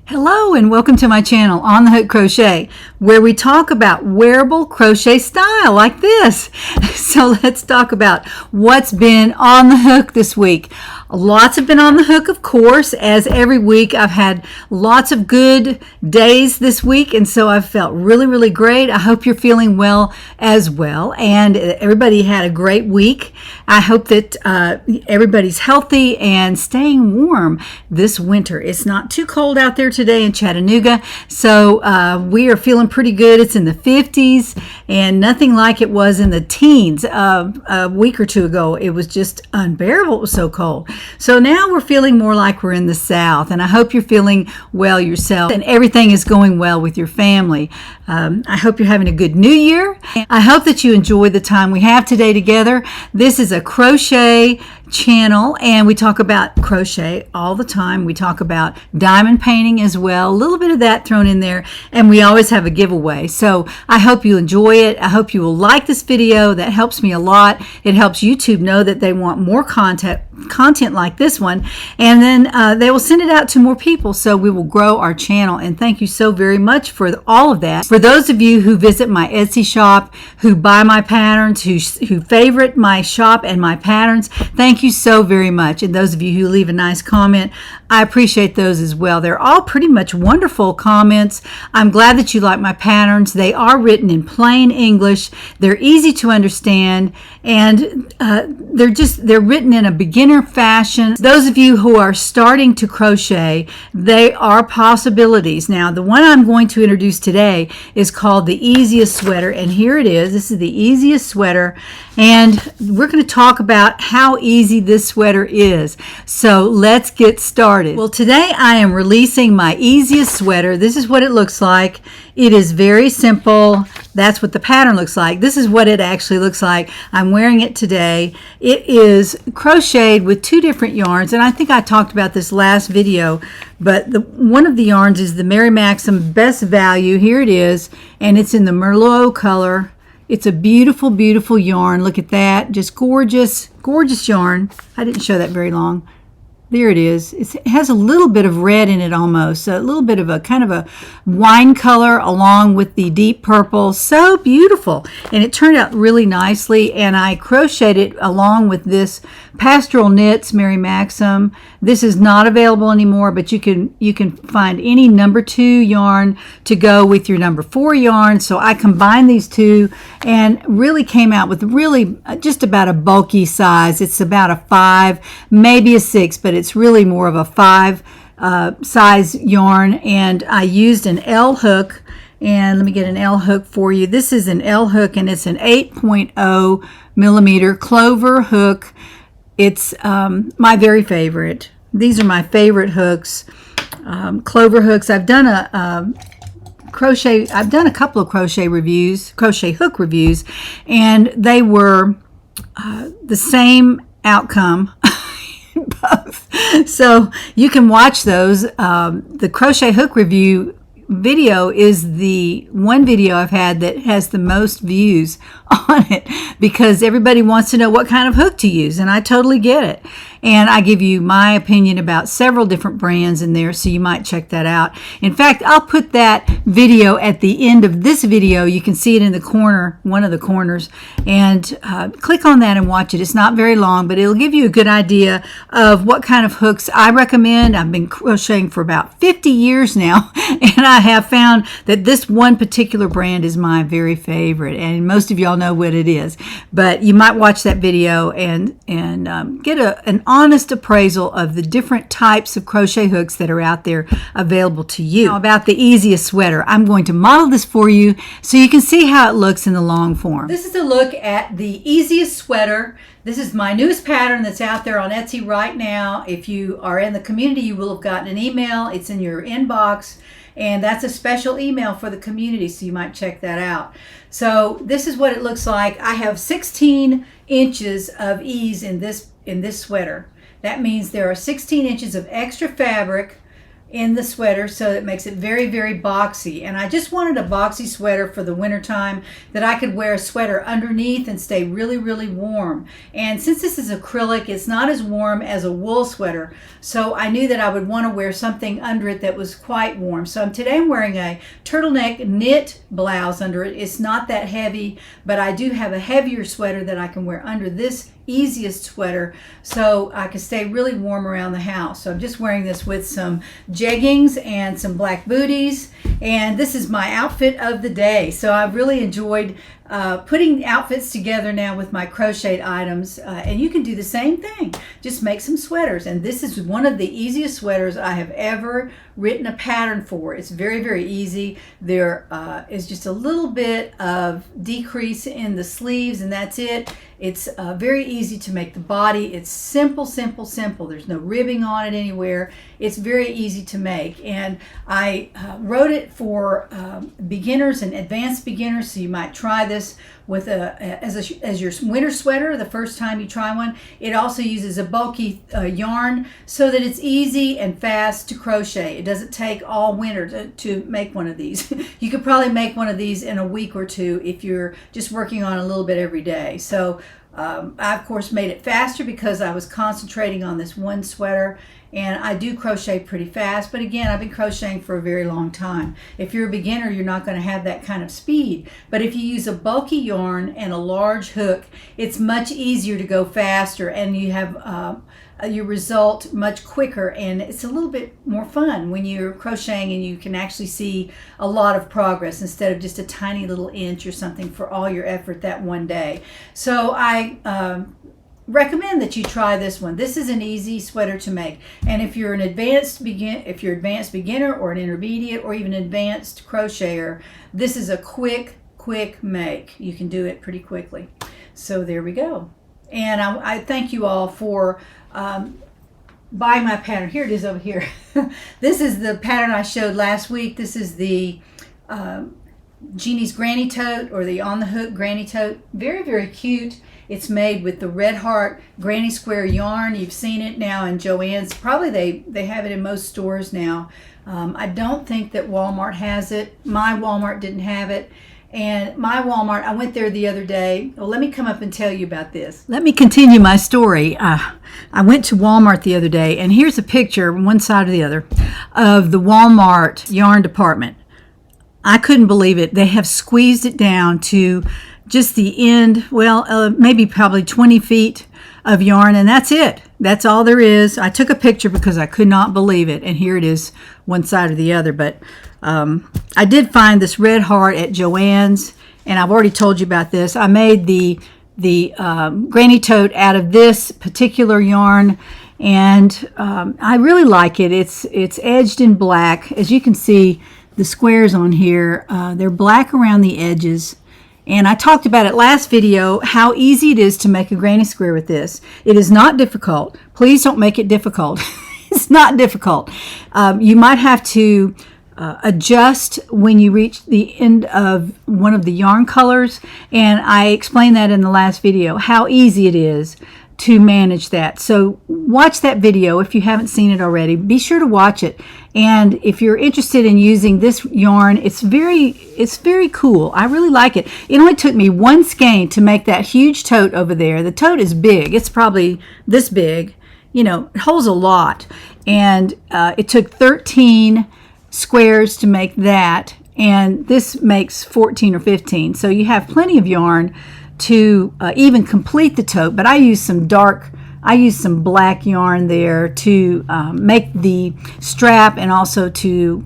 Hello and welcome to my channel on the Hook Crochet, where we talk about wearable crochet style like this. So let's talk about what's been on the hook this week. Lots have been on the hook, of course, as every week. I've had lots of good days this week, and so I've felt really great. I hope you're feeling well as well, and everybody had a great week. I hope that everybody's healthy and staying warm this winter. It's not too cold out there today in Chattanooga, so we are feeling pretty good. It's in the 50s and nothing like it was in the teens a week or two ago. It was just unbearable. It was so cold. So now we're feeling more like we're in the South, and I hope you're feeling well yourself and everything is going well with your family. I hope you're having a good new year. I hope that you enjoy the time we have today together. This is a crochet channel, and we talk about crochet all the time. We talk about diamond painting as well, a little bit of that thrown in there, and we always have a giveaway. So I hope you enjoy it. I hope you will like this video. That helps me a lot. It helps YouTube know that they want more content like this one, and then they will send it out to more people, so we will grow our channel. And thank you so very much for all of that. For those of you who visit my Etsy shop, who buy my patterns, who favorite my shop and my patterns, thank you so very much. And those of you who leave a nice comment, I appreciate those as well. They're all pretty much wonderful comments. I'm glad that you like my patterns. They are written in plain English. They're easy to understand, and they're written in a beginner fashion. Those of you who are starting to crochet, they are possibilities. Now, the one I'm going to introduce today is called the Easiest Sweater, and here it is. This is the Easiest Sweater, and we're going to talk about how easy this sweater is. So let's get started. Well, today I am releasing my Easiest Sweater. This is what it looks like. It is very simple. That's what the pattern looks like. This is what it actually looks like. I'm wearing it today. It is crocheted with two different yarns, and I think I talked about this last video, but one of the yarns is the Mary Maxim Best Value. Here it is, and it's in the Merlot color. It's a beautiful yarn. Look at that. Just gorgeous yarn. I didn't show that very long. There it is. It has a little bit of red in it almost. So a little bit of a kind of a wine color along with the deep purple. So beautiful. And it turned out really nicely. And I crocheted it along with this Pastoral Knits Mary Maxim. This is not available anymore, but you can find any number 2 yarn to go with your number 4 yarn. So I combined these two and really came out with really just about a bulky size. It's about a 5, maybe a 6, but it's really more of a 5 size yarn. And I used an L hook, and let me get an L hook for you. This is an L hook, and it's an 8.0 millimeter clover hook. It's my very favorite. These are my favorite hooks, clover hooks. I've done a couple of crochet hook reviews, and they were the same outcome. Both. So you can watch those. The crochet hook review video is the one video I've had that has the most views on it, because everybody wants to know what kind of hook to use, and I totally get it. And I give you my opinion about several different brands in there, so you might check that out. In fact, I'll put that video at the end of this video. You can see it in the corner, one of the corners, and click on that and watch it. It's not very long, but it'll give you a good idea of what kind of hooks I recommend. I've been crocheting for about 50 years now, and I have found that this one particular brand is my very favorite, and most of y'all know what it is. But you might watch that video and get an honest appraisal of the different types of crochet hooks that are out there available to you. Now, about the Easiest Sweater, I'm going to model this for you so you can see how it looks in the long form. This is a look at the Easiest Sweater. This is my newest pattern that's out there on Etsy right now. If you are in the community, you will have gotten an email. It's in your inbox, and that's a special email for the community, so you might check that out. So this is what it looks like. I have 16 inches of ease in this sweater. That means there are 16 inches of extra fabric in the sweater, so it makes it very, very boxy. And I just wanted a boxy sweater for the winter time that I could wear a sweater underneath and stay really, really warm. And since this is acrylic, it's not as warm as a wool sweater, so I knew that I would want to wear something under it that was quite warm. So today I'm wearing a turtleneck knit blouse under it. It's not that heavy, but I do have a heavier sweater that I can wear under this easiest sweater, so I can stay really warm around the house. So I'm just wearing this with some jeggings and some black booties, and this is my outfit of the day. So I've really enjoyed putting outfits together now with my crocheted items, and you can do the same thing. Just make some sweaters, and this is one of the easiest sweaters I have ever written a pattern for. It's very, very easy. There is just a little bit of decrease in the sleeves, and that's it. It's very easy to make the body. It's simple, simple, simple. There's no ribbing on it anywhere. It's very easy to make, and I wrote it for beginners and advanced beginners, so you might try this with as your winter sweater the first time you try one. It also uses a bulky yarn so that it's easy and fast to crochet. It doesn't take all winter to make one of these. You could probably make one of these in a week or two if you're just working on a little bit every day. So I of course made it faster because I was concentrating on this one sweater, and I do crochet pretty fast, but again, I've been crocheting for a very long time. If you're a beginner, you're not going to have that kind of speed, but if you use a bulky yarn and a large hook, it's much easier to go faster, and you have your result much quicker, and it's a little bit more fun when you're crocheting and you can actually see a lot of progress instead of just a tiny little inch or something for all your effort that one day. So I recommend that you try this one. This is an easy sweater to make, and if you're an advanced beginner or an intermediate or even advanced crocheter, this is a quick make. You can do it pretty quickly. So there we go. And I thank you all for buying my pattern. Here it is over here. This is the pattern I showed last week. This is the Jeannie's Granny Tote, or the On the Hook Granny Tote. Very, very cute. It's made with the Red Heart Granny Square yarn. You've seen it now in Joann's. Probably they have it in most stores now. I don't think that Walmart has it. My Walmart didn't have it. And my Walmart, I went there the other day. Well, let me come up and tell you about this. Let me continue my story. I went to Walmart the other day, and here's a picture, one side or the other, of the Walmart yarn department. I couldn't believe it. They have squeezed it down to just the end, well, maybe probably 20 feet of yarn, and that's it. That's all there is. I took a picture because I could not believe it, and here it is, one side or the other. But I did find this Red Heart at Joann's, and I've already told you about this. I made the Granny Tote out of this particular yarn, and I really like it. It's edged in black. As you can see, the squares on here, they're black around the edges. And I talked about it last video, how easy it is to make a granny square with this. It is not difficult. Please don't make it difficult. It's not difficult. You might have to adjust when you reach the end of one of the yarn colors, and I explained that in the last video, how easy it is to manage that. So watch that video if you haven't seen it already. Be sure to watch it. And if you're interested in using this yarn, it's very cool. I really like it. It only took me one skein to make that huge tote over there. The tote is big. It's probably this big. You know, it holds a lot. And it took 13 squares to make that. And this makes 14 or 15. So you have plenty of yarn to even complete the tote, but I used some black yarn there to make the strap and also to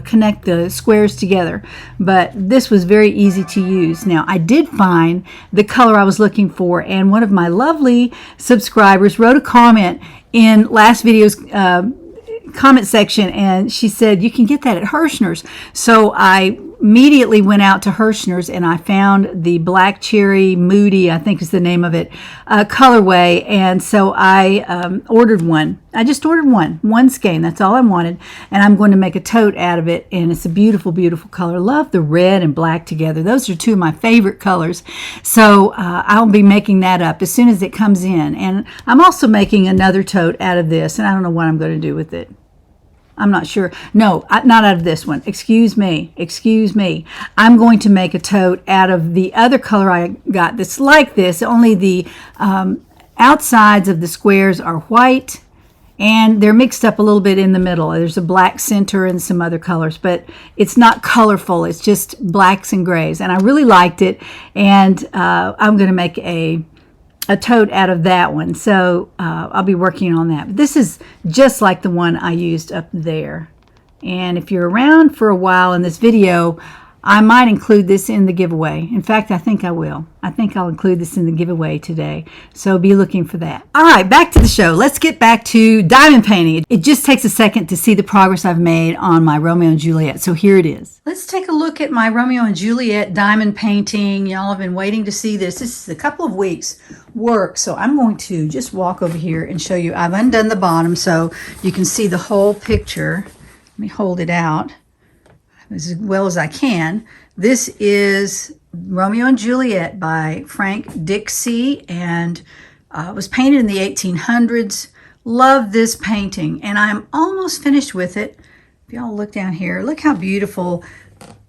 connect the squares together. But this was very easy to use. Now, I did find the color I was looking for, and one of my lovely subscribers wrote a comment in last video's comment section, and she said you can get that at Hirschner's. So I immediately went out to Hirschner's and I found the Black Cherry Moody, I think is the name of it, colorway, and so I ordered one. I just ordered one skein. That's all I wanted, and I'm going to make a tote out of it, and it's a beautiful, beautiful color. Love the red and black together. Those are two of my favorite colors. So I'll be making that up as soon as it comes in, and I'm also making another tote out of this, and I don't know what I'm going to do with it. I'm not sure. No, not out of this one. Excuse me. I'm going to make a tote out of the other color I got that's like this, only the outsides of the squares are white, and they're mixed up a little bit in the middle. There's a black center and some other colors, but it's not colorful. It's just blacks and grays, and I really liked it, and I'm going to make a tote out of that one. So I'll be working on that. But this is just like the one I used up there. And if you're around for a while in this video, I might include this in the giveaway. In fact, I think I will. I think I'll include this in the giveaway today. So be looking for that. All right, back to the show. Let's get back to diamond painting. It just takes a second to see the progress I've made on my Romeo and Juliet. So here it is. Let's take a look at my Romeo and Juliet diamond painting. Y'all have been waiting to see this. This is a couple of weeks work. So I'm going to just walk over here and show you. I've undone the bottom so you can see the whole picture. Let me hold it out as well as I can. This is Romeo and Juliet by Frank Dixie, and it was painted in the 1800s. Love this painting, and I'm almost finished with it. If y'all look down here, look how beautiful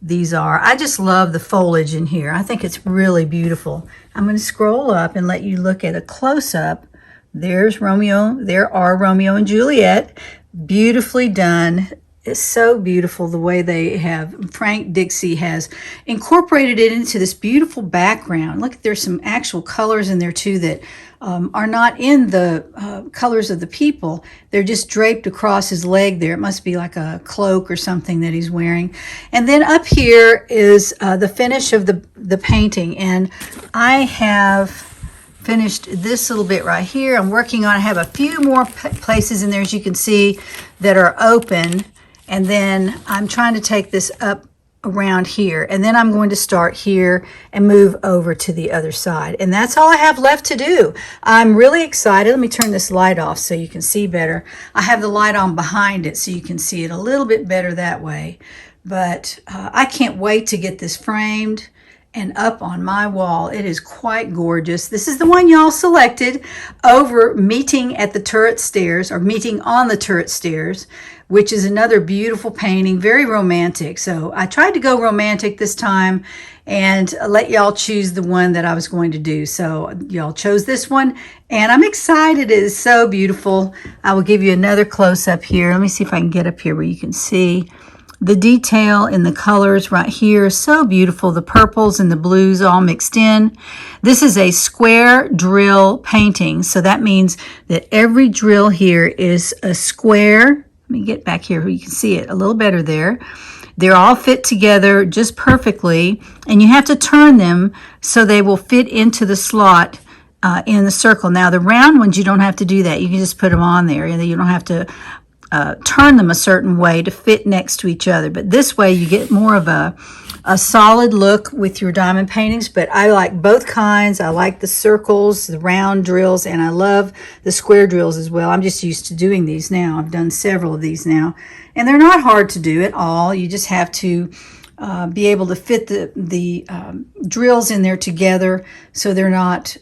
these are. I just love the foliage in here. I think it's really beautiful. I'm going to scroll up and let you look at a close-up. There's Romeo. There are Romeo and Juliet. Beautifully done. It's so beautiful the way they have, Frank Dixie has incorporated it into this beautiful background. Look, there's some actual colors in there too that are not in the colors of the people. They're just draped across his leg there. It must be like a cloak or something that he's wearing. And then up here is the finish of the painting. And I have finished this little bit right here. I'm working on, I have a few more places in there, as you can see, that are open. And then I'm trying to take this up around here. And then I'm going to start here and move over to the other side. And that's all I have left to do. I'm really excited. Let me turn this light off so you can see better. I have the light on behind it so you can see it a little bit better that way. But I can't wait to get this framed and up on my wall. It is quite gorgeous. This is the one y'all selected over Meeting at the Turret Stairs, or Meeting on the Turret Stairs, which is another beautiful painting, very romantic. So I tried to go romantic this time and let y'all choose the one that I was going to do. So y'all chose this one, and I'm excited. It is so beautiful. I will give you another close-up here. Let me see if I can get up here where you can see the detail in the colors right here is so beautiful. The purples and the blues all mixed in. This is a square drill painting. So that means that every drill here is a square. Let me get back here where you can see it a little better there. They're all fit together just perfectly. And you have to turn them so they will fit into the slot in the circle. Now the round ones, you don't have to do that. You can just put them on there, and you don't have to turn them a certain way to fit next to each other. But this way you get more of a solid look with your diamond paintings. But I like both kinds. I like the circles, the round drills, and I love the square drills as well. I'm just used to doing these now. I've done several of these now, and they're not hard to do at all. You just have to be able to fit the drills in there together so they're not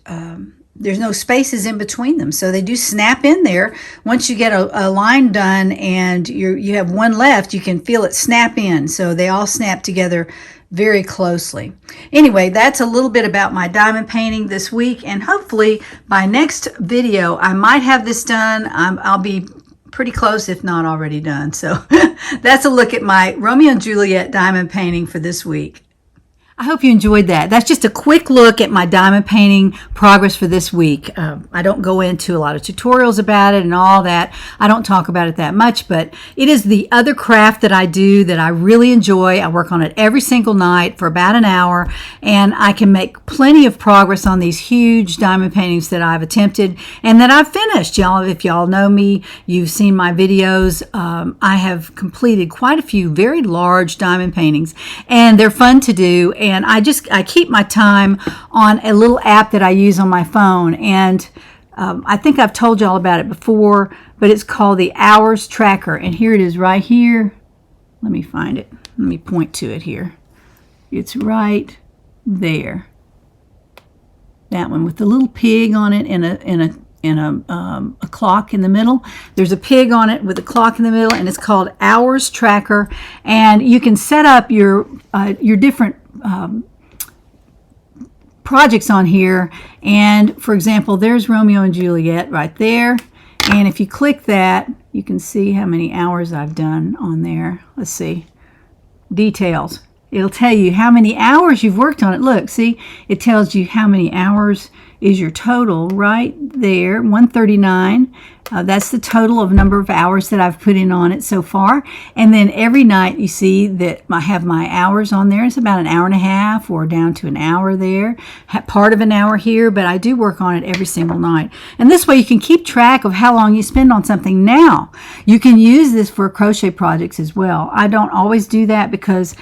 there's no spaces in between them, so they do snap in there. Once you get a line done and you have one left, you can feel it snap in, so they all snap together very closely. Anyway, that's a little bit about my diamond painting this week, and hopefully by next video I might have this done. I'll be pretty close, if not already done. So that's a look at my Romeo and Juliet diamond painting for this week. I hope you enjoyed that. That's just a quick look at my diamond painting progress for this week. I don't go into a lot of tutorials about it and all that. I don't talk about it that much, but it is the other craft that I do that I really enjoy. I work on it every single night for about an hour, and I can make plenty of progress on these huge diamond paintings that I've attempted and that I've finished. Y'all, if y'all know me, you've seen my videos. I have completed quite a few very large diamond paintings, and they're fun to do. And I keep my time on a little app that I use on my phone. And I think I've told you all about it before, but it's called the Hours Tracker. And here it is right here. Let me find it. Let me point to it here. It's right there. That one with the little pig on it and a clock in the middle. There's a pig on it with a clock in the middle, and it's called Hours Tracker. And you can set up your different projects on here. And for example, there's Romeo and Juliet right there. And if you click that, you can see how many hours I've done on there. Let's see. Details. It'll tell you how many hours you've worked on it. Look, see, it tells you how many hours is your total right there, 139. That's the total of number of hours that I've put in on it so far. And then every night you see that I have my hours on there. It's about an hour and a half or down to an hour there, part of an hour here, but I do work on it every single night. And this way you can keep track of how long you spend on something. Now, you can use this for crochet projects as well. I don't always do that because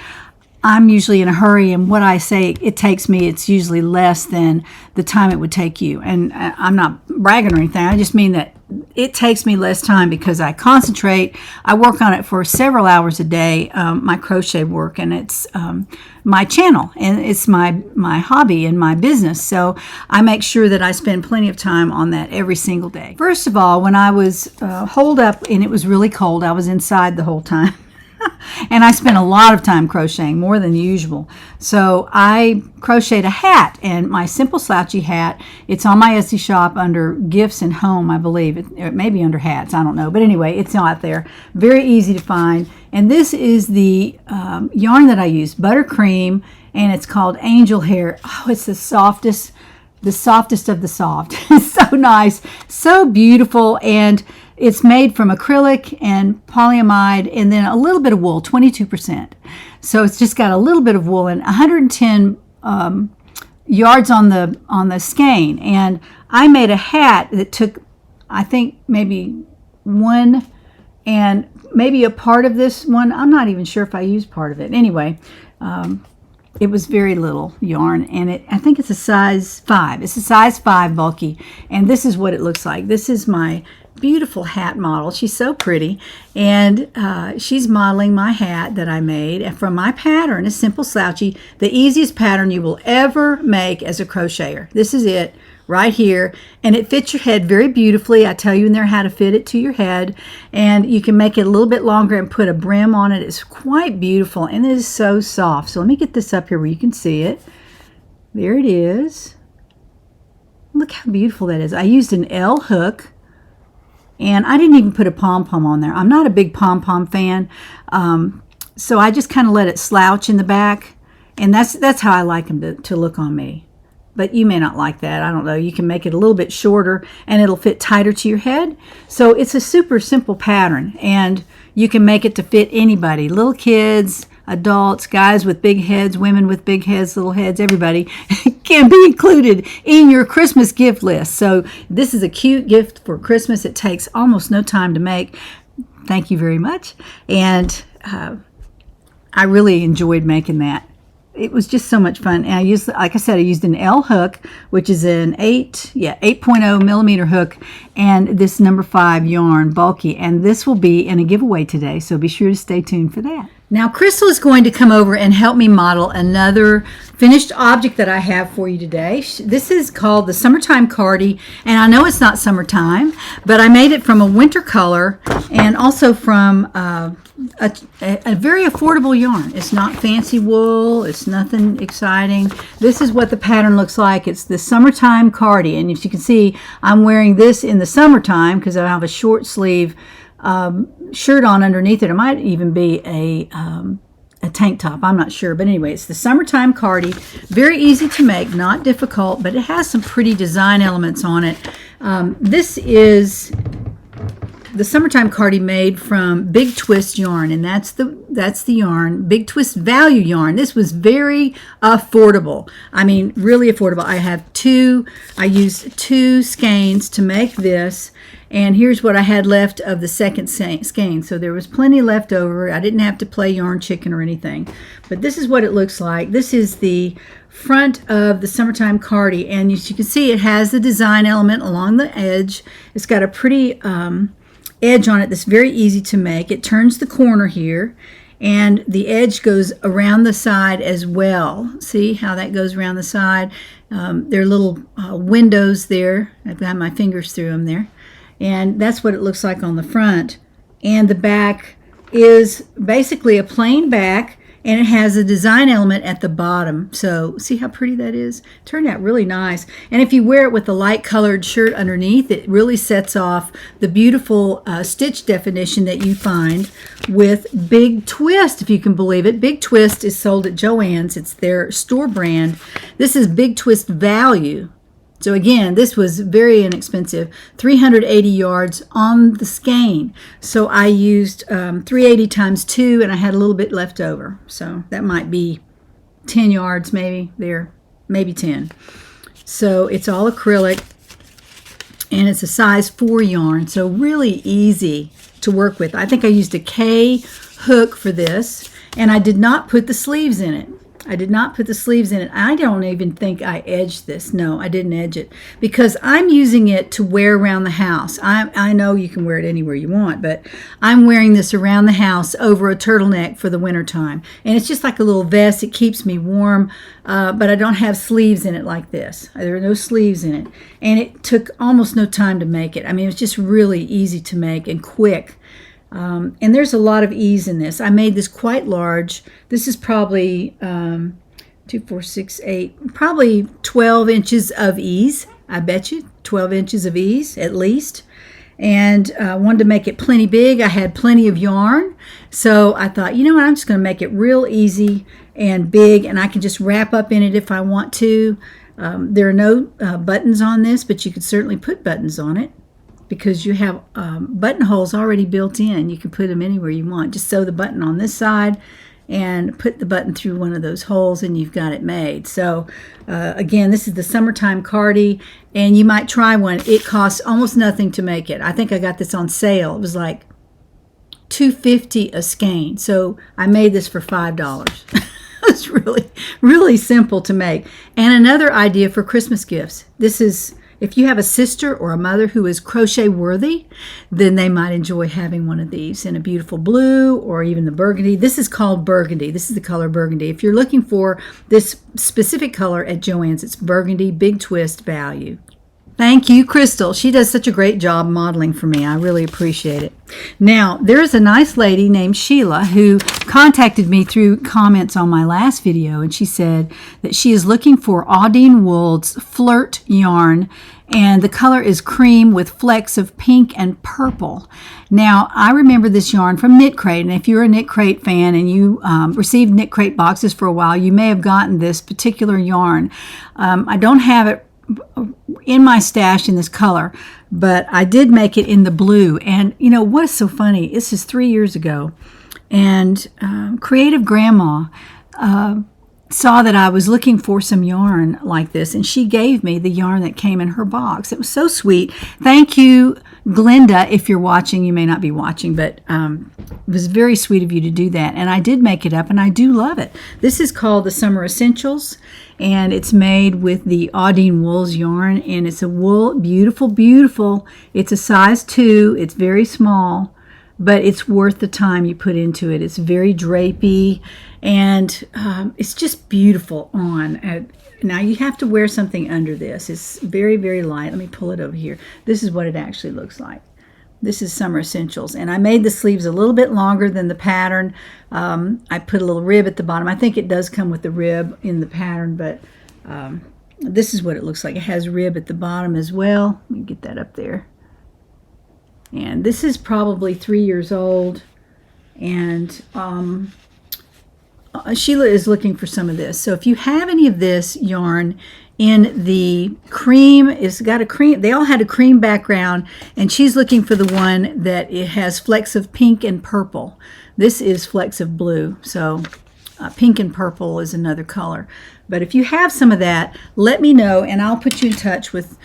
I'm usually in a hurry, and what I say it takes me, it's usually less than the time it would take you. And I'm not bragging or anything. I just mean that it takes me less time because I concentrate. I work on it for several hours a day, my crochet work, and it's my channel, and it's my hobby and my business. So I make sure that I spend plenty of time on that every single day. First of all, when I was holed up and it was really cold, I was inside the whole time. And I spent a lot of time crocheting, more than usual. So I crocheted a hat, and my simple slouchy hat, it's on my Etsy shop under gifts and home, I believe. It may be under hats, I don't know. But anyway, it's out there. Very easy to find. And this is the yarn that I use, buttercream, and it's called Angel Hair. Oh, it's the softest of the soft. It's so nice, so beautiful, and it's made from acrylic and polyamide and then a little bit of wool, 22%. So it's just got a little bit of wool and 110 yards on the skein. And I made a hat that took, I think, maybe one and maybe a part of this one. I'm not even sure if I used part of it. Anyway, it was very little yarn, and I think it's a size 5. It's a size 5 bulky, and this is what it looks like. This is my beautiful hat model. She's so pretty, and she's modeling my hat that I made from my pattern, a simple slouchy, the easiest pattern you will ever make as a crocheter. This is it right here, and it fits your head very beautifully. I tell you in there how to fit it to your head, and you can make it a little bit longer and put a brim on it. It's quite beautiful, and it is so soft. So let me get this up here where you can see it. There it is. Look how beautiful that is. I used an L hook, and I didn't even put a pom-pom on there. I'm not a big pom-pom fan, so I just kind of let it slouch in the back, and that's how I like them to look on me. But you may not like that. I don't know. You can make it a little bit shorter, and it'll fit tighter to your head. So it's a super simple pattern, and you can make it to fit anybody, little kids, adults, guys with big heads, women with big heads, little heads, everybody can be included in your Christmas gift list. So this is a cute gift for Christmas. It takes almost no time to make. Thank you very much. And I really enjoyed making that. It was just so much fun. And I used, like I said, I used an L hook, which is an 8.0 millimeter hook, and this number 5 yarn, bulky. And this will be in a giveaway today, so be sure to stay tuned for that. Now, Crystal is going to come over and help me model another finished object that I have for you today. This is called the Summertime Cardi, and I know it's not summertime, but I made it from a winter color and also from a very affordable yarn. It's not fancy wool. It's nothing exciting. This is what the pattern looks like. It's the Summertime Cardi, and as you can see, I'm wearing this in the summertime because I have a short sleeve shirt on underneath it. It might even be a tank top. I'm not sure. But anyway, it's the Summertime Cardi. Very easy to make, not difficult, but it has some pretty design elements on it. This is the Summertime Cardi made from Big Twist yarn, and that's the yarn, Big Twist value yarn. This was very affordable. I mean, really affordable. I used 2 skeins to make this, and here's what I had left of the second skein. So there was plenty left over. I didn't have to play yarn chicken or anything. But this is what it looks like. This is the front of the Summertime Cardi, and as you can see, it has the design element along the edge. It's got a pretty edge on it that's very easy to make. It turns the corner here, and the edge goes around the side as well. See how that goes around the side? There are little windows there. I've got my fingers through them there. And that's what it looks like on the front. And the back is basically a plain back, and it has a design element at the bottom. So see how pretty that is? Turned out really nice. And if you wear it with a light colored shirt underneath, it really sets off the beautiful stitch definition that you find with Big Twist, if you can believe it. Big Twist is sold at Joann's. It's their store brand. This is Big Twist Value. So again, this was very inexpensive, 380 yards on the skein. So I used 380 times 2, and I had a little bit left over. So that might be 10 yards maybe there, maybe 10. So it's all acrylic, and it's a size 4 yarn, so really easy to work with. I think I used a K hook for this, and I did not put the sleeves in it. I did not put the sleeves in it. I don't even think I edged this. No, I didn't edge it because I'm using it to wear around the house. I know you can wear it anywhere you want, but I'm wearing this around the house over a turtleneck for the winter time. And it's just like a little vest. It keeps me warm, but I don't have sleeves in it like this. There are no sleeves in it. And it took almost no time to make it. I mean, it was just really easy to make and quick. And there's a lot of ease in this. I made this quite large. This is probably 2, 4, 6, 8, probably 12 inches of ease. I bet you 12 inches of ease at least. And I wanted to make it plenty big. I had plenty of yarn. So I thought, you know what, I'm just going to make it real easy and big, and I can just wrap up in it if I want to. There are no buttons on this, but you could certainly put buttons on it, because you have buttonholes already built in. You can put them anywhere you want. Just sew the button on this side and put the button through one of those holes, and you've got it made. So again, this is the summertime cardie, and you might try one. It costs almost nothing to make it. I think I got this on sale. It was like $2.50 a skein. So I made this for $5. It's really, really simple to make. And another idea for Christmas gifts. This is, if you have a sister or a mother who is crochet worthy, then they might enjoy having one of these in a beautiful blue or even the burgundy. This is called burgundy. This is the color burgundy. If you're looking for this specific color at Joann's, it's burgundy, Big Twist Value. Thank you, Crystal. She does such a great job modeling for me. I really appreciate it. Now, there is a nice lady named Sheila who contacted me through comments on my last video, and she said that she is looking for Audine Woold's Flirt yarn, and the color is cream with flecks of pink and purple. Now, I remember this yarn from Knit Crate, and if you're a Knit Crate fan and you received Knit Crate boxes for a while, you may have gotten this particular yarn. I don't have it in my stash in this color, but I did make it in the blue. And you know what is so funny? This is 3 years ago, and Creative Grandma saw that I was looking for some yarn like this, and she gave me the yarn that came in her box. It was so sweet. Thank you, Glenda. If you're watching, you may not be watching, but it was very sweet of you to do that. And I did make it up, and I do love it. This is called the Summer Essentials, and it's made with the Audine Woold's yarn, and it's a wool, beautiful, beautiful. It's a size 2. It's very small, but it's worth the time you put into it. It's very drapey, and it's just beautiful on. Now you have to wear something under this. It's very, very light. Let me pull it over here. This is what it actually looks like. This is Summer Essentials, and I made the sleeves a little bit longer than the pattern. I put a little rib at the bottom. I think it does come with the rib in the pattern, but this is what it looks like. It has rib at the bottom as well. Let me get that up there. And this is probably 3 years old, and Sheila is looking for some of this. So if you have any of this yarn in the cream, it's got a cream, they all had a cream background, and she's looking for the one that it has flecks of pink and purple. This is flecks of blue, so pink and purple is another color. But if you have some of that, let me know, and I'll put you in touch with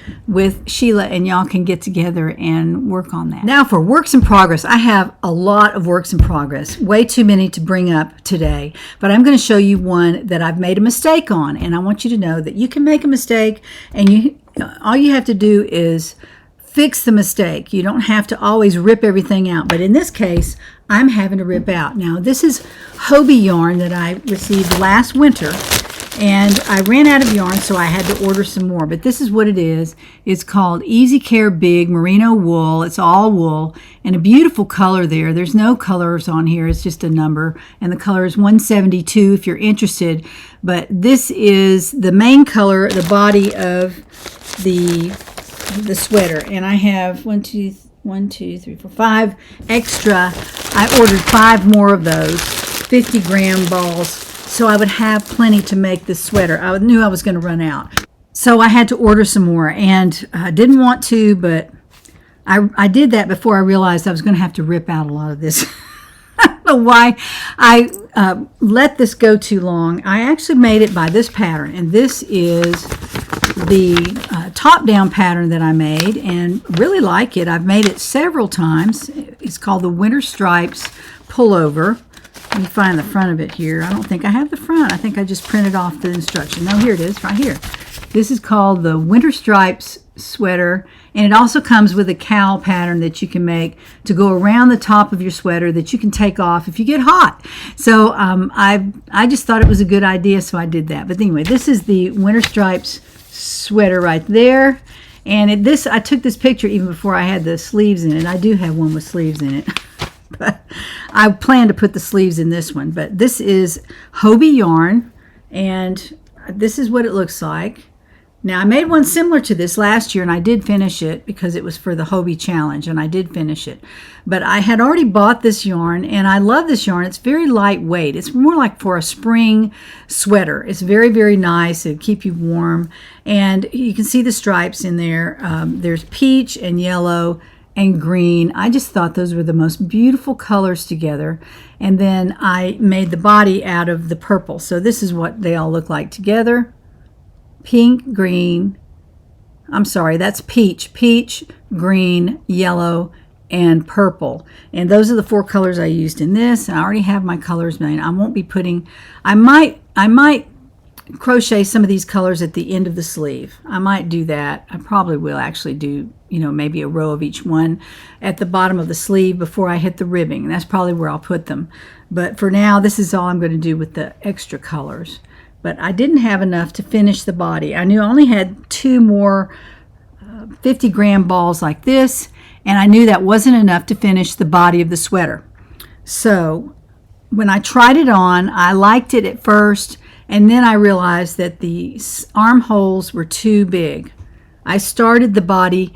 Sheila, and y'all can get together and work on that. Now for works in progress, I have a lot of works in progress, way too many to bring up today, but I'm going to show you one that I've made a mistake on, and I want you to know that you can make a mistake, and all you have to do is fix the mistake. You don't have to always rip everything out, but in this case, I'm having to rip out. Now, this is Hobie yarn that I received last winter, and I ran out of yarn, so I had to order some more. But this is what it is. It's called Easy Care Big Merino Wool. It's all wool, and a beautiful color there. There's no colors on here. It's just a number, and the color is 172 if you're interested. But this is the main color, the body of the sweater. And I have 5 extra. I ordered 5 more of those 50-gram balls, so I would have plenty to make this sweater. I knew I was going to run out, so I had to order some more, and I didn't want to, but I did that before I realized I was going to have to rip out a lot of this. I don't know why I let this go too long. I actually made it by this pattern, and this is the top-down pattern that I made, and really like it. I've made it several times. It's called the Winter Stripes Pullover. Let me find the front of it here. I don't think I have the front. I think I just printed off the instruction. No, here it is, right here. This is called the Winter Stripes sweater, and it also comes with a cowl pattern that you can make to go around the top of your sweater that you can take off if you get hot. So I just thought it was a good idea, so I did that. But anyway, this is the Winter Stripes sweater right there, and I took this picture even before I had the sleeves in it. I do have one with sleeves in it. But I plan to put the sleeves in this one. But this is Hobie yarn, and this is what it looks like. Now, I made one similar to this last year, and I did finish it because it was for the Hobie Challenge, and I did finish it. But I had already bought this yarn, and I love this yarn. It's very lightweight. It's more like for a spring sweater. It's very, very nice. It'll keep you warm. And you can see the stripes in there. There's peach and yellow and green. I just thought those were the most beautiful colors together. And then I made the body out of the purple. So this is what they all look like together. Pink, green, I'm sorry, that's peach, green, yellow, and purple. And those are the 4 colors I used in this. And I already have my colors made. I won't be putting, I might crochet some of these colors at the end of the sleeve. I might do that. I probably will actually do, maybe a row of each one at the bottom of the sleeve before I hit the ribbing. And that's probably where I'll put them. But for now, this is all I'm going to do with the extra colors. But I didn't have enough to finish the body. I knew I only had 2 more 50-gram balls like this, and I knew that wasn't enough to finish the body of the sweater. So when I tried it on, I liked it at first, and then I realized that the armholes were too big. I started the body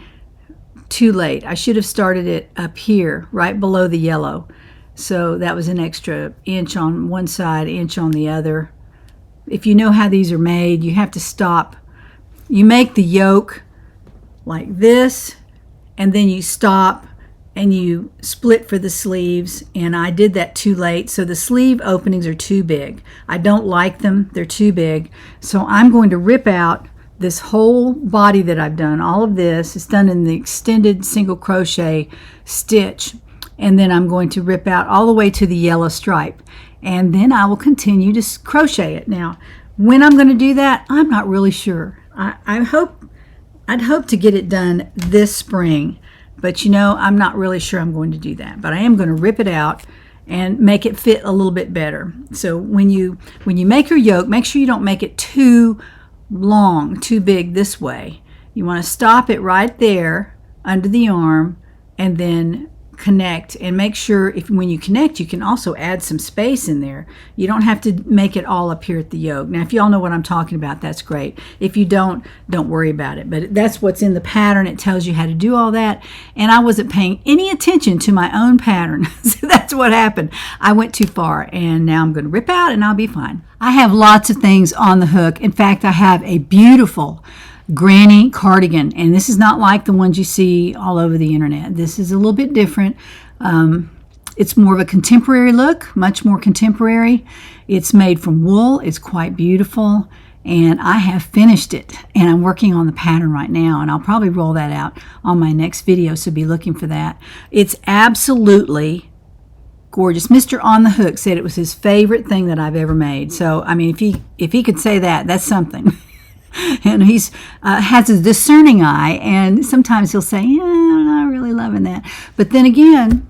too late. I should have started it up here, right below the yellow. So that was an extra inch on one side, inch on the other. If you know how these are made, you have to stop. You make the yoke like this, and then you stop and you split for the sleeves, and I did that too late, so the sleeve openings are too big. I don't like them. They're too big. So I'm going to rip out this whole body that I've done. All of this is done in the extended single crochet stitch, and then I'm going to rip out all the way to the yellow stripe. And then I will continue to crochet it. Now, when I'm going to do that, I'm not really sure. I'd hope to get it done this spring, but I'm not really sure I'm going to do that. But I am going to rip it out and make it fit a little bit better. So when you make your yoke, make sure you don't make it too long, too big this way. You want to stop it right there under the arm, and then connect, and make sure when you connect, you can also add some space in there. You don't have to make it all up here at the yoke. Now, if you all know what I'm talking about, that's great. If you don't worry about it. But that's what's in the pattern. It tells you how to do all that. And I wasn't paying any attention to my own pattern. So that's what happened. I went too far, and now I'm going to rip out, and I'll be fine. I have lots of things on the hook. In fact, I have a beautiful granny cardigan, and this is not like the ones you see all over the internet. This is a little bit different. It's more of a contemporary look, much more contemporary. It's made from wool. It's quite beautiful, and I have finished it, and I'm working on the pattern right now, and I'll probably roll that out on my next video, so be looking for that. It's absolutely gorgeous. Mr. On the Hook said it was his favorite thing that I've ever made. So I mean, if he could say that, that's something. And he's has a discerning eye, and sometimes he'll say, yeah, I'm not really loving that. But then again,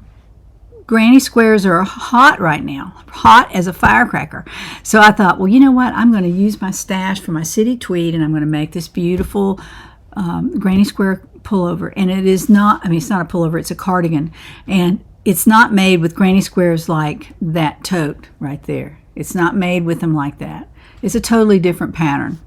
granny squares are hot right now, hot as a firecracker. So I thought, well, you know what? I'm going to use my stash for my city tweed, and I'm going to make this beautiful granny square pullover. And it is not, I mean, it's not a pullover, it's a cardigan. And it's not made with granny squares like that tote right there. It's not made with them like that. It's a totally different pattern.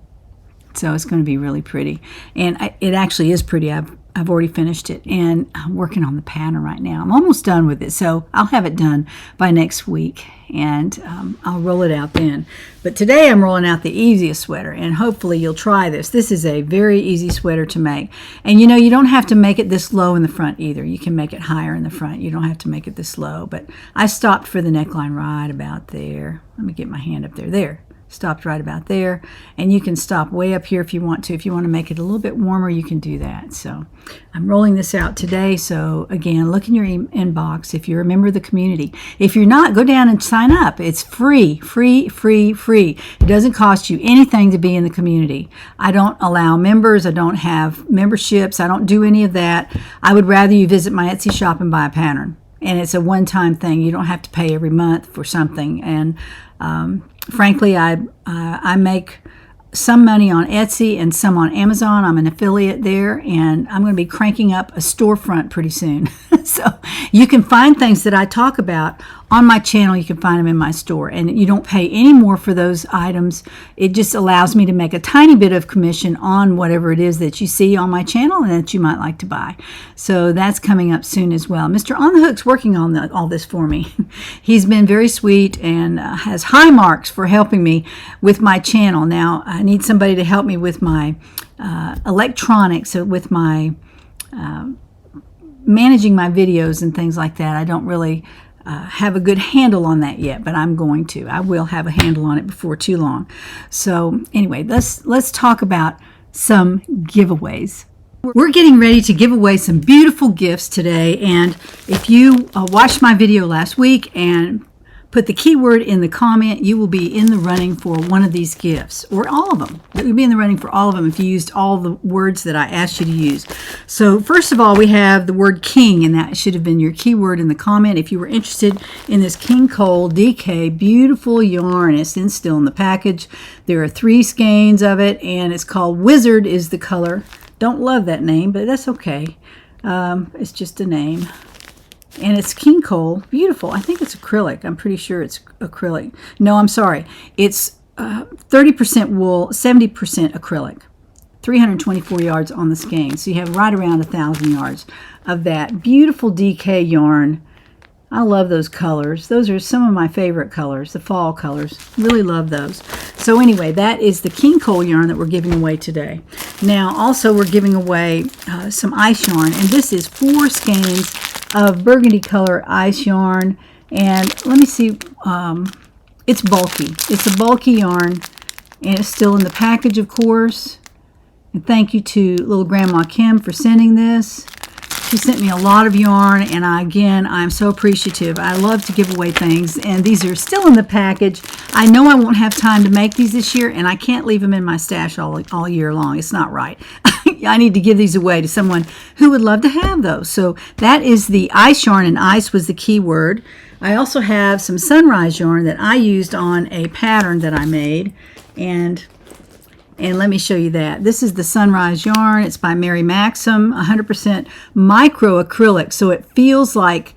So it's going to be really pretty. And it actually is pretty. I've already finished it, and I'm working on the pattern right now. I'm almost done with it, so I'll have it done by next week, and I'll roll it out then. But today I'm rolling out the easiest sweater, and hopefully you'll try this. This is a very easy sweater to make. And you know, you don't have to make it this low in the front either. You can make it higher in the front. You don't have to make it this low. But I stopped for the neckline right about there. Let me get my hand up there. There. Stopped right about there, and you can stop way up here if you want to. If you want to make it a little bit warmer, you can do that. So I'm rolling this out today. So again, look in your inbox if you're a member of the community. If you're not, go down and sign up. It's free. It doesn't cost you anything to be in the community. I don't allow members. I don't have memberships. I don't do any of that. I would rather you visit my Etsy shop and buy a pattern. And it's a one-time thing. You don't have to pay every month for something. And frankly, I make some money on Etsy and some on Amazon. I'm an affiliate there, and I'm going to be cranking up a storefront pretty soon. So you can find things that I talk about on my channel. You can find them in my store, and you don't pay any more for those items. It just allows me to make a tiny bit of commission on whatever it is that you see on my channel and that you might like to buy. So that's coming up soon as well. Mr. On the Hook's working on all this for me. He's been very sweet and has high marks for helping me with my channel. Now I need somebody to help me with my electronics, with my managing my videos and things like that. I don't really have a good handle on that yet, but I'm going to. I will have a handle on it before too long. So anyway, let's talk about some giveaways. We're getting ready to give away some beautiful gifts today, and if you watched my video last week and put the keyword in the comment, you will be in the running for one of these gifts, or all of them. You'll be in the running for all of them if you used all the words that I asked you to use. So first of all, we have the word king, and that should have been your keyword in the comment if you were interested in this King Cole DK beautiful yarn. It's still in the package. There are 3 skeins of it, and it's called Wizard is the color. Don't love that name, but that's okay. It's just a name. And it's King Cole, beautiful. I think it's acrylic. I'm pretty sure it's acrylic. No, I'm sorry. It's 30% wool, 70% acrylic. 324 yards on the skein. So you have right around 1,000 yards of that beautiful DK yarn. I love those colors. Those are some of my favorite colors, the fall colors. Really love those. So anyway, that is the King Cole yarn that we're giving away today. Now, also we're giving away some ice yarn, and this is 4 skeins of burgundy color ice yarn. And let me see, it's bulky. It's a bulky yarn, and it's still in the package, of course. And thank you to little Grandma Kim for sending this. She sent me a lot of yarn, and I'm so appreciative. I love to give away things, and these are still in the package. I know I won't have time to make these this year, and I can't leave them in my stash all year long. It's not right. I need to give these away to someone who would love to have those. So that is the ice yarn, and ice was the key word. I also have some sunrise yarn that I used on a pattern that I made, and let me show you that. This is the sunrise yarn. It's by Mary Maxim, 100% micro acrylic, so it feels like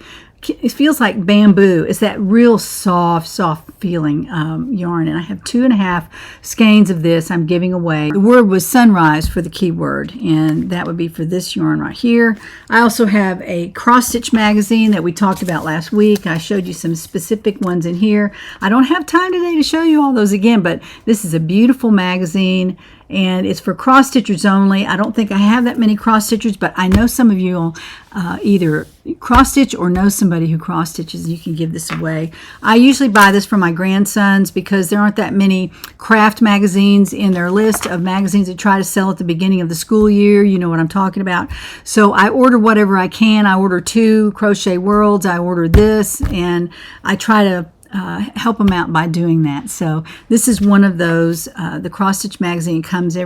bamboo. It's that real soft feeling yarn, and I have 2.5 skeins of this I'm giving away. The word was sunrise for the keyword, and that would be for this yarn right here. I also have a cross stitch magazine that we talked about last week. I showed you some specific ones in here. I don't have time today to show you all those again, but this is a beautiful magazine, and it's for cross stitchers only. I don't think I have that many cross stitchers, but I know some of you will either cross stitch or know somebody who cross stitches. You can give this away. I usually buy this for my grandsons because there aren't that many craft magazines in their list of magazines that try to sell at the beginning of the school year. You know what I'm talking about. So I order whatever I can. I order 2 Crochet Worlds. I order this, and I try to help them out by doing that. So this is one of those. The Cross Stitch magazine comes I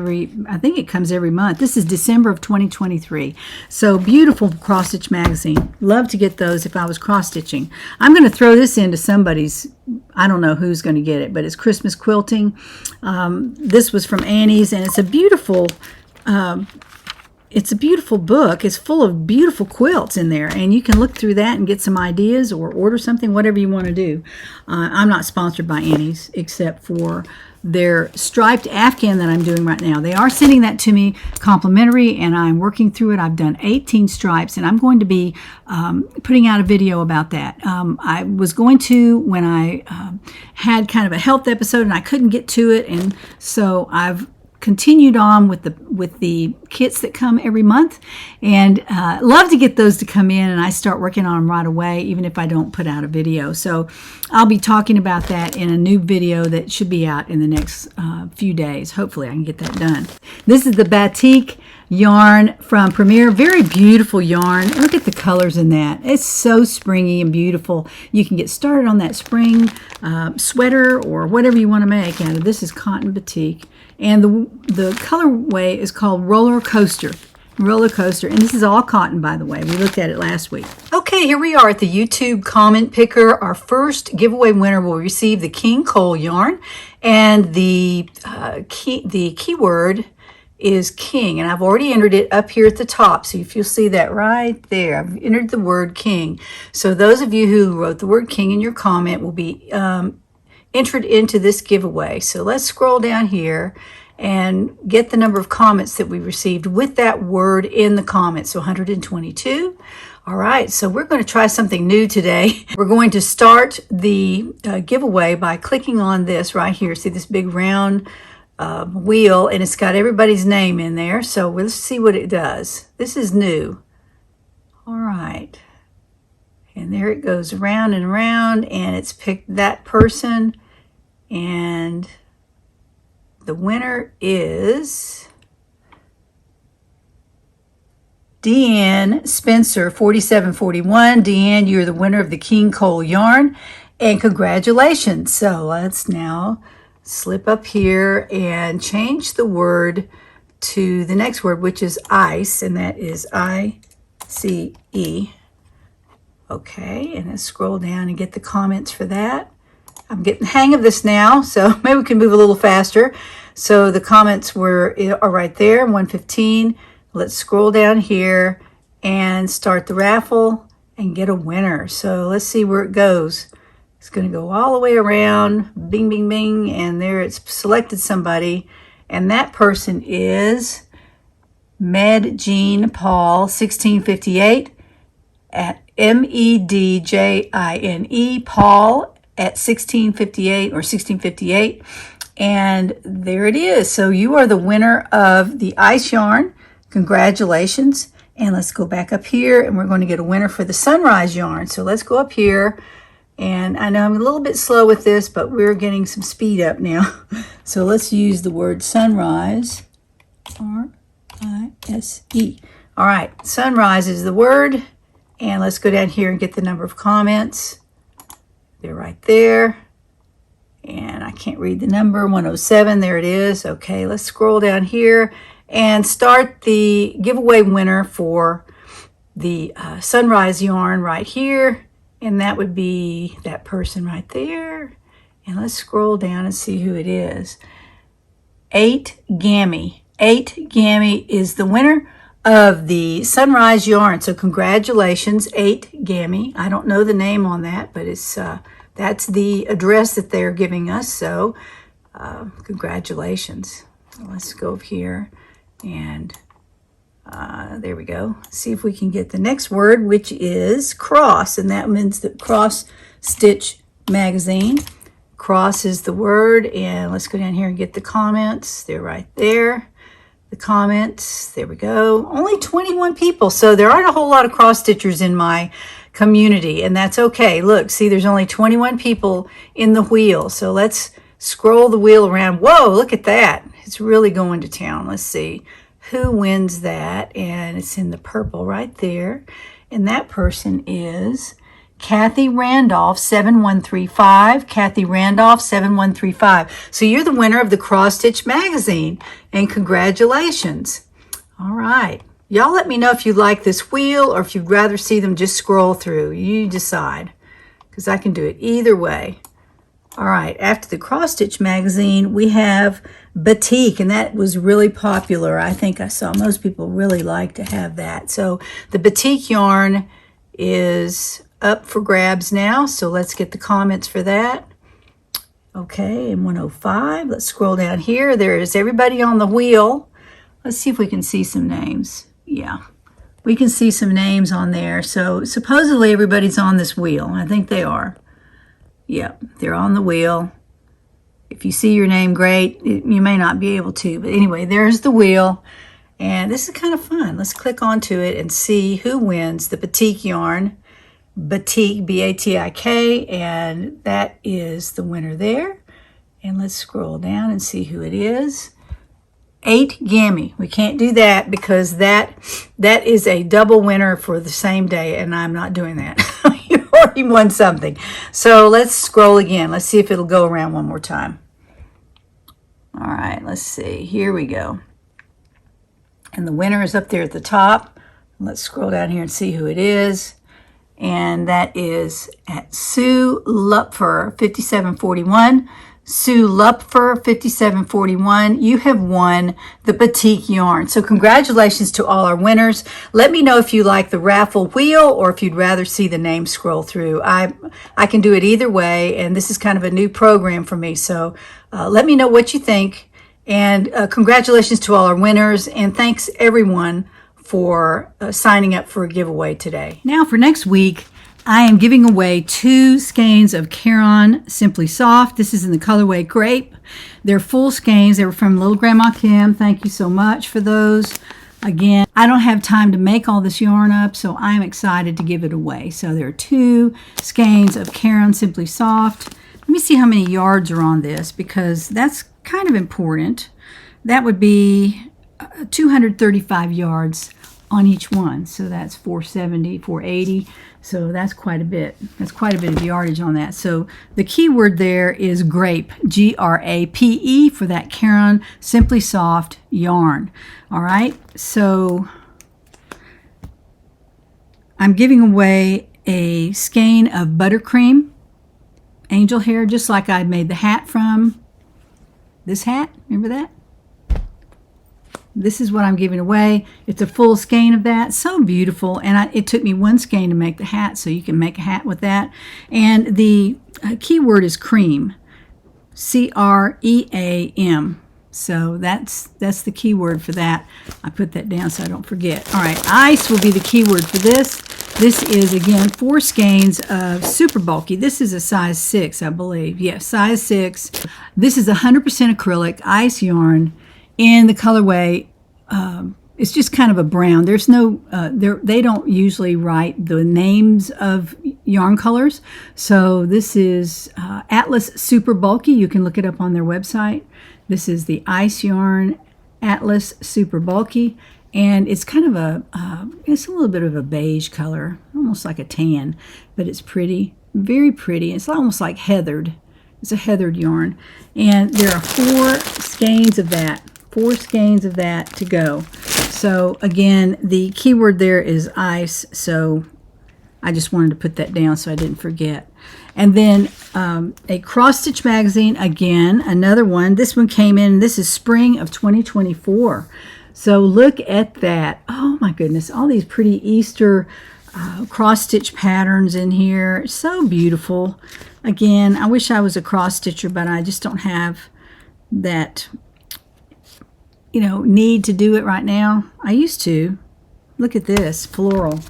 think it comes every month. This is December of 2023. So beautiful Cross Stitch magazine. Love to get those if I was cross stitching. I'm going to throw this into somebody's, I don't know who's going to get it, but it's Christmas quilting. This was from Annie's, and it's a beautiful book. It's full of beautiful quilts in there, and you can look through that and get some ideas or order something, whatever you want to do. I'm not sponsored by Annie's except for their striped Afghan that I'm doing right now. They are sending that to me complimentary, and I'm working through it. I've done 18 stripes, and I'm going to be putting out a video about that. I was going to when I had kind of a health episode, and I couldn't get to it, and so I've continued on with the kits that come every month, and love to get those to come in, and I start working on them right away, even if I don't put out a video. So I'll be talking about that in a new video that should be out in the next few days. Hopefully I can get that done. This is the batik yarn from Premier. Very beautiful yarn. Look at the colors in that. It's so springy and beautiful. You can get started on that spring sweater or whatever you want to make out of. This is cotton batik. And the colorway is called Roller Coaster. Roller Coaster. And this is all cotton, by the way. We looked at it last week. Okay, here we are at the YouTube comment picker. Our first giveaway winner will receive the King Cole yarn. And the keyword is King. And I've already entered it up here at the top. So if you'll see that right there, I've entered the word King. So those of you who wrote the word King in your comment will be entered into this giveaway. So let's scroll down here and get the number of comments that we received with that word in the comments. So 122. All right, so we're going to try something new today. We're going to start the giveaway by clicking on this right here. See this big round wheel, and it's got everybody's name in there. So let's see what it does. This is new. All right. And there it goes around and around, and it's picked that person. And the winner is Deanne Spencer, 4741. Deanne, you're the winner of the King Cole yarn, and congratulations. So let's now slip up here and change the word to the next word, which is ice, and that is I-C-E. Okay, and let's scroll down and get the comments for that. I'm getting the hang of this now, so maybe we can move a little faster. So the comments are right there, 115. Let's scroll down here and start the raffle and get a winner. So let's see where it goes. It's going to go all the way around, bing, bing, bing, and there it's selected somebody. And that person is Med Jean Paul, 1658, at MEDJINE, Paul at 1658 or 1658. And there it is. So you are the winner of the ice yarn. Congratulations. And let's go back up here, and we're going to get a winner for the sunrise yarn. So let's go up here. And I know I'm a little bit slow with this, but we're getting some speed up now. So let's use the word sunrise, R-I-S-E. All right, sunrise is the word. And let's go down here and get the number of comments. They're right there. And I can't read the number, 107, there it is. Okay, let's scroll down here and start the giveaway winner for the sunrise yarn right here. And that would be that person right there. And let's scroll down and see who it is. 8 Gammy. 8 Gammy is the winner of the sunrise yarn. So congratulations, 8 Gammy. I don't know the name on that, but it's that's the address that they're giving us. So congratulations. Let's go over here and there we go. See if we can get the next word, which is cross, and that means the Cross Stitch magazine. Cross is the word, and let's go down here and get the comments. They're right there. The comments, there we go. Only 21 people, so there aren't a whole lot of cross stitchers in my community, and that's okay. Look, see, there's only 21 people in the wheel, so let's scroll the wheel around. Whoa, look at that. It's really going to town. Let's see who wins that, and it's in the purple right there, and that person is Kathy Randolph 7135. Kathy Randolph 7135. So you're the winner of the Cross Stitch magazine, and congratulations. All right. Y'all let me know if you like this wheel or if you'd rather see them just scroll through. You decide, because I can do it either way. All right, after the Cross Stitch magazine, we have Batik, and that was really popular. I think I saw most people really like to have that. So the Batik yarn is up for grabs now, so let's get the comments for that. Okay, and 105, let's scroll down here. There is everybody on the wheel. Let's see if we can see some names. Yeah, we can see some names on there. So supposedly everybody's on this wheel. I think they are. Yep, they're on the wheel. If you see your name, great. You may not be able to, but anyway, there's the wheel. And this is kind of fun. Let's click onto it and see who wins the Batik yarn. Batik, B-A-T-I-K, and that is the winner there. And let's scroll down and see who it is. 8 Gammy. We can't do that because that is a double winner for the same day, and I'm not doing that. You already won something. So let's scroll again. Let's see if it'll go around one more time. All right, let's see. Here we go. And the winner is up there at the top. Let's scroll down here and see who it is. And that is at Sue Lupfer, 5741. Sue Lupfer, 5741. You have won the Batik yarn. So congratulations to all our winners. Let me know if you like the raffle wheel or if you'd rather see the name scroll through. I can do it either way, and this is kind of a new program for me. So let me know what you think. And congratulations to all our winners, and thanks everyone for signing up for a giveaway today. Now for next week, I am giving away 2 skeins of Caron Simply Soft. This is in the colorway Grape. They're full skeins. They were from Little Grandma Kim. Thank you so much for those. Again, I don't have time to make all this yarn up, so I'm excited to give it away. So there are 2 skeins of Caron Simply Soft. Let me see how many yards are on this, because that's kind of important. That would be 235 yards on each one. So that's 470, 480. So that's quite a bit. That's quite a bit of yardage on that. So the key word there is grape, G-R-A-P-E, for that Caron Simply Soft yarn. All right. So I'm giving away a skein of buttercream angel hair, just like I made the hat from. This hat, remember that? This is what I'm giving away. It's a full skein of that. So beautiful. And it took me 1 skein to make the hat, so you can make a hat with that. And the key word is cream. C-R-E-A-M. So that's the key word for that. I put that down so I don't forget. All right, ice will be the key word for this. This is, again, 4 skeins of super bulky. This is a size 6, I believe. Yes, size 6. This is 100% acrylic ice yarn in the colorway. It's just kind of a brown. There's no, they don't usually write the names of yarn colors. So this is Atlas Super Bulky. You can look it up on their website. This is the ice yarn Atlas Super Bulky. And it's kind of it's a little bit of a beige color, almost like a tan, but it's pretty, very pretty. It's almost like heathered. It's a heathered yarn. And there are 4 skeins of that. 4 skeins of that to go. So again, the keyword there is ice, so I just wanted to put that down so I didn't forget. And then a cross stitch magazine, again, another one. This one came in, this is spring of 2024. So look at that. Oh my goodness, all these pretty Easter cross stitch patterns in here. So beautiful. Again, I wish I was a cross stitcher, but I just don't have that, you know, need to do it right now. I used to. Look at this, floral.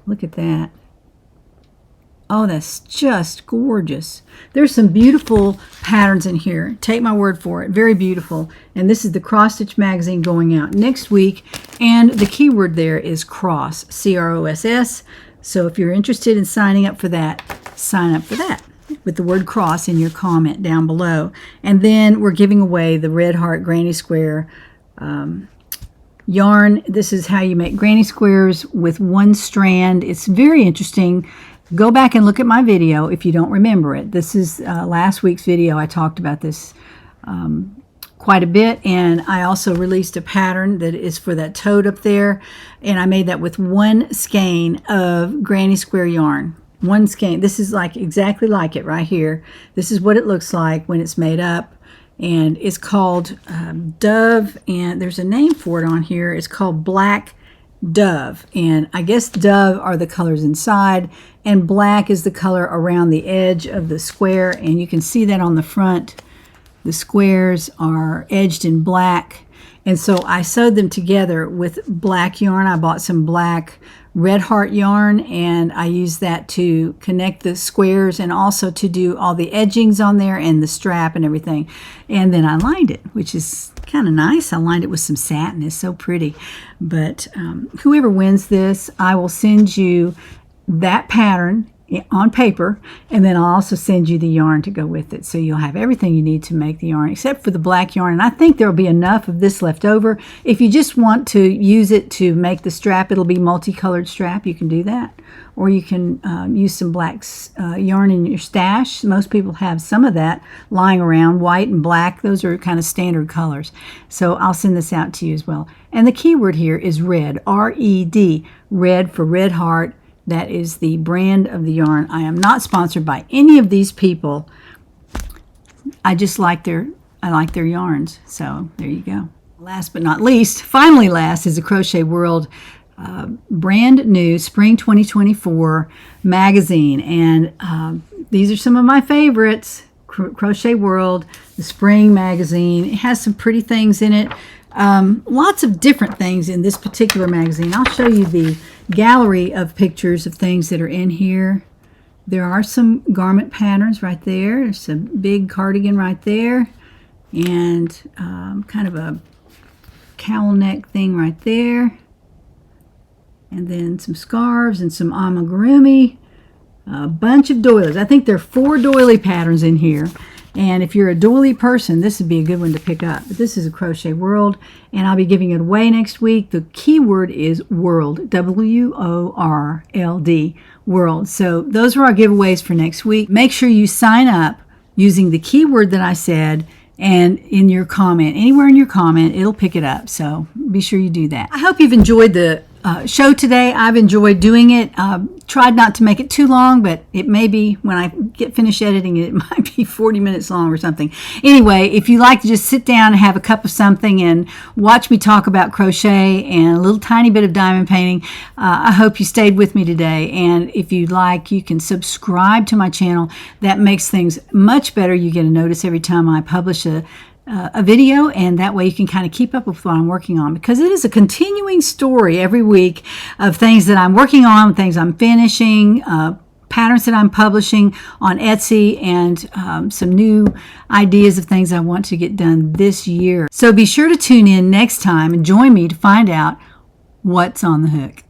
Look at that. Oh, that's just gorgeous. There's some beautiful patterns in here. Take my word for it. Very beautiful. And this is the cross stitch magazine going out next week. And the keyword there is cross, C-R-O-S-S. So if you're interested in signing up for that, sign up for that with the word cross in your comment down below. And then we're giving away the Red Heart Granny Square yarn. This is how you make granny squares with 1 strand. It's very interesting. Go back and look at my video if you don't remember it. This is last week's video. I talked about this quite a bit, and I also released a pattern that is for that tote up there, and I made that with one skein of granny square yarn. One skein. This is like exactly like it right here. This is what it looks like when it's made up, and it's called Dove, and there's a name for it on here. It's called Black Dove, and I guess dove are the colors inside, and black is the color around the edge of the square, and you can see that on the front. The squares are edged in black, and so I sewed them together with black yarn. I bought some black red heart yarn, and I used that to connect the squares and also to do all the edgings on there and the strap and everything. And then I lined it, which is kind of nice. I lined it with some satin. It's so pretty. But whoever wins this, I will send you that pattern on paper, and then I'll also send you the yarn to go with it, so you'll have everything you need to make the yarn except for the black yarn. And I think there'll be enough of this left over. If you just want to use it to make the strap, it'll be multicolored strap, you can do that, or you can use some black yarn in your stash. Most people have some of that lying around. White and black, those are kind of standard colors, so I'll send this out to you as well. And the keyword here is red, R-E-D, red for red heart. That is the brand of the yarn. I am not sponsored by any of these people. I just like their yarns. So there you go. Last but not least, finally last, is the Crochet World brand new Spring 2024 magazine. And these are some of my favorites. Crochet World, the Spring magazine. It has some pretty things in it. Lots of different things in this particular magazine. I'll show you the gallery of pictures of things that are in here. There are some garment patterns right there. There's a big cardigan right there, and kind of a cowl neck thing right there, and then some scarves and some amigurumi, a bunch of doilies. I think there are 4 doily patterns in here. And if you're a doily person, this would be a good one to pick up. But this is a Crochet World, and I'll be giving it away next week. The keyword is World, W-O-R-L-D, World. So those are our giveaways for next week. Make sure you sign up using the keyword that I said, and in your comment, anywhere in your comment, it'll pick it up. So be sure you do that. I hope you've enjoyed the show today. I've enjoyed doing it. Tried not to make it too long, but it may be, when I get finished editing it, it might be 40 minutes long or something. Anyway, if you like to just sit down and have a cup of something and watch me talk about crochet and a little tiny bit of diamond painting, I hope you stayed with me today. And if you'd like, you can subscribe to my channel. That makes things much better. You get a notice every time I publish a video, and that way you can kind of keep up with what I'm working on, because it is a continuing story every week of things that I'm working on, things I'm finishing, patterns that I'm publishing on Etsy, and some new ideas of things I want to get done this year. So be sure to tune in next time and join me to find out what's on the hook.